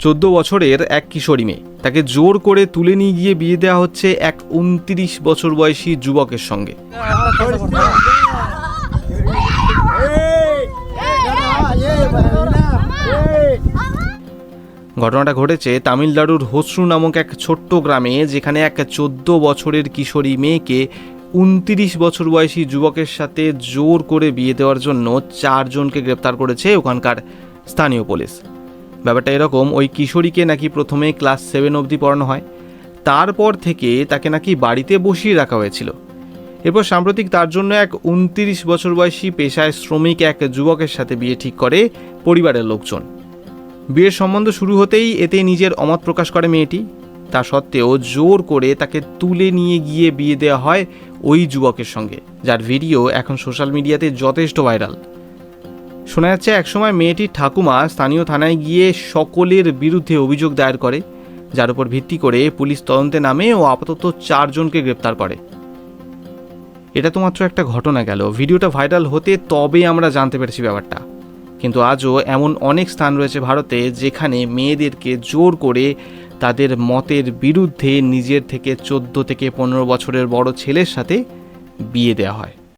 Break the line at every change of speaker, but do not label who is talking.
14 বছরের এক কিশোরী মেয়ে, তাকে জোর করে তুলে নিয়ে গিয়ে বিয়ে দেওয়া হচ্ছে এক 29 বছর বয়সী যুবকের সঙ্গে। ঘটনাটা ঘটেছে তামিলনাড়ুর হোসরু নামক এক ছোট্ট গ্রামে, যেখানে এক 14 বছরের কিশোরী মেয়েকে 29 বছর বয়সী যুবকের সাথে জোর করে বিয়ে দেওয়ার জন্য 4 জনকে গ্রেপ্তার করেছে ওখানকার স্থানীয় পুলিশ। ব্যাপারটা এরকম, ওই কিশোরীকে নাকি প্রথমে ক্লাস 7 অবধি পড়ানো হয়, তারপর থেকে তাকে নাকি বাড়িতে বসিয়ে রাখা হয়েছিল। এরপর সাম্প্রতিক তার জন্য এক 29 বছর বয়সী পেশায় শ্রমিক এক যুবকের সাথে বিয়ে ঠিক করে পরিবারের লোকজন। বিয়ের সম্বন্ধ শুরু হতেই এতে নিজের অমত প্রকাশ করে মেয়েটি। তা সত্ত্বেও জোর করে তাকে তুলে নিয়ে গিয়ে বিয়ে দেওয়া হয় ওই যুবকের সঙ্গে, যার ভিডিও এখন সোশ্যাল মিডিয়াতে যথেষ্ট ভাইরাল। শোনা যাচ্ছে একসময় মেয়েটির ঠাকুমা স্থানীয় থানায় গিয়ে সকলের বিরুদ্ধে অভিযোগ দায়ের করে, যার উপর ভিত্তি করে পুলিশ তদন্তে নামে ও আপাতত 4 জনকে গ্রেপ্তার করে। এটা তো মাত্র একটা ঘটনা গেল, ভিডিওটা ভাইরাল হতে তবে আমরা জানতে পেরেছি ব্যাপারটা। কিন্তু আজও এমন অনেক স্থান রয়েছে ভারতে, যেখানে মেয়েদেরকে জোর করে তাদের মতের বিরুদ্ধে নিজের থেকে 14 থেকে 15 বছরের বড় ছেলের সাথে বিয়ে দেওয়া হয়।